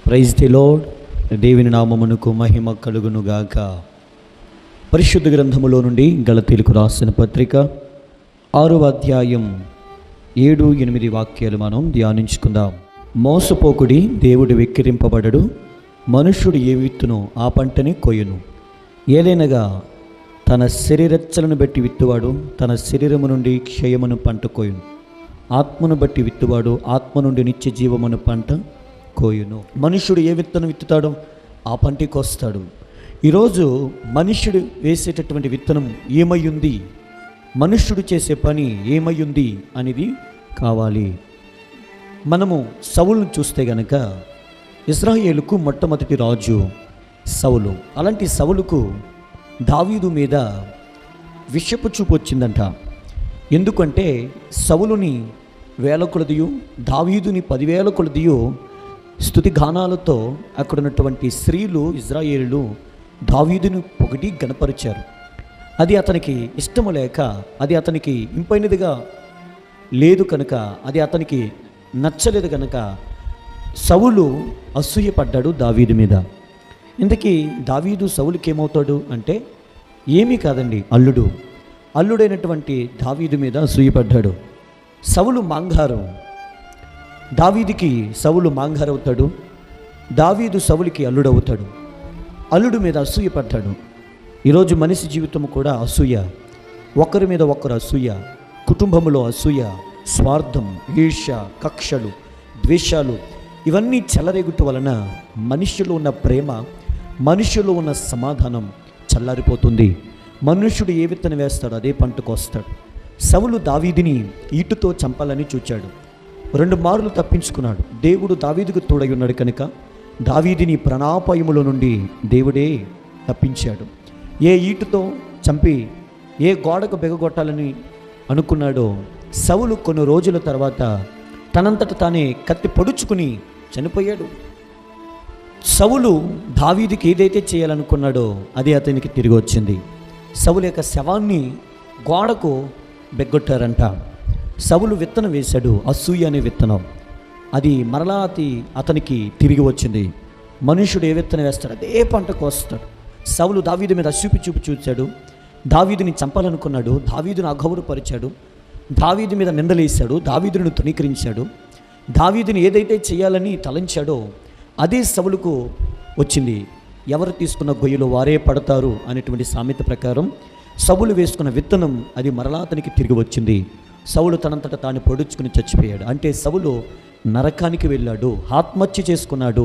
Praise the lord. దేవుని నామమునకు మహిమ కలుగునుగాక. పరిశుద్ధ గ్రంథములో నుండి గలతీలకు రాసిన పత్రిక 6వ అధ్యాయం 7-8 వాక్యాలు మనం ధ్యానించుకుందాం. మోసపోకుడి, దేవుడు వెక్కిరింపబడడు. మనుష్యుడు ఏ విత్తునో ఆ పంటని కొయ్యును. ఏలైనగా తన శరీరచ్చలను బట్టి విత్తువాడు తన శరీరము నుండి క్షయమును పంట కోయును. ఆత్మను బట్టి విత్తువాడు ఆత్మ నుండి నిత్య జీవమును పంట కోయును. మనుష్యుడు ఏ విత్తనం విత్తుతాడో ఆ పంటకి వస్తాడు. ఈరోజు మనుష్యుడు వేసేటటువంటి విత్తనం ఏమయ్యుంది, మనుష్యుడు చేసే పని ఏమయ్యుంది అనేది కావాలి. మనము సౌలును చూస్తే గనక ఇశ్రాయేలుకు మొట్టమొదటి రాజు సౌలు. అలాంటి సౌలుకు దావీదు మీద విషపు చూపు వచ్చిందంట. ఎందుకంటే సౌలుని 1000 కొలదియు దావీదుని 10,000 కొలదియు స్తుతి గానాలతో అక్కడ ఉన్నటువంటి స్త్రీలు ఇశ్రాయేలులు దావీదుని పొగిడి గణపరిచారు. అది అతనికి ఇష్టము లేక, అది అతనికి ఇంపైనదిగా లేదు కనుక, అది అతనికి నచ్చలేదు కనుక సౌలు అసూయపడ్డాడు దావీదు మీద. ఇంతకీ దావీదు సౌలుకి ఏమవుతాడు అంటే ఏమీ కాదండి, అల్లుడైనటువంటి దావీదు మీద అసూయపడ్డాడు. సౌలు మాంగారు, దావీదుకి సౌలు మాంగారు అవుతాడు. దావీదు సౌలుకి అల్లుడవుతాడు. అల్లుడు మీద అసూయపడ్డాడు. ఈరోజు మనిషి జీవితం కూడా అసూయ, ఒకరి మీద ఒకరు అసూయ, కుటుంబంలో అసూయ, స్వార్థం, ఈర్ష్య, కక్షలు, ద్వేషాలు ఇవన్నీ చెలరేగుట వలన మనుష్యులో ఉన్న ప్రేమ, మనుష్యులో ఉన్న సమాధానం చల్లారిపోతుంది. మనుష్యుడు ఏ విత్తనం వేస్తాడో అదే పంటకు వస్తాడు. సౌలు దావీదుని ఈటుతో చంపాలని చూచాడు. 2 మార్లు తప్పించుకున్నాడు. దేవుడు దావీదుకు తోడై ఉన్నాడు కనుక దావీదుని ప్రాణాపాయములో నుండి దేవుడే తప్పించాడు. ఏ ఈటుతో చంపి ఏ గోడకు బెగగొట్టాలని అనుకున్నాడో సౌలు కొన్ని రోజుల తర్వాత తనంతట తానే కత్తి పొడుచుకుని చనిపోయాడు. సౌలు దావీదుకి ఏదైతే చేయాలనుకున్నాడో అది అతనికి తిరిగి వచ్చింది. సౌలు యొక్క శవాన్ని గోడకు బెగ్గొట్టారంట. సౌలు విత్తనం వేశాడు, అసూయ అనే విత్తనం. అది మరలా అతనికి తిరిగి వచ్చింది. మనుషుడు ఏ విత్తనం వేస్తాడు అదే పంటకు వస్తాడు. సౌలు దావీదు మీద చూపు చూశాడు. దావీదుని చంపాలనుకున్నాడు. దావీదుని అగౌరవపరిచాడు. దావీదు మీద నిందలేశాడు. దావీదును తృణీకరించాడు. దావీదుని ఏదైతే చేయాలని తలంచాడో అదే సౌలుకు వచ్చింది. ఎవరు తీసుకున్న గొయ్యలో వారే పడతారు అనేటువంటి సామెత ప్రకారం సౌలు వేసుకున్న విత్తనం అది మరలా అతనికి తిరిగి వచ్చింది. సౌలు తనంతట తాను పొడుచుకుని చచ్చిపోయాడు. అంటే సౌలు నరకానికి వెళ్ళాడు, ఆత్మహత్య చేసుకున్నాడు.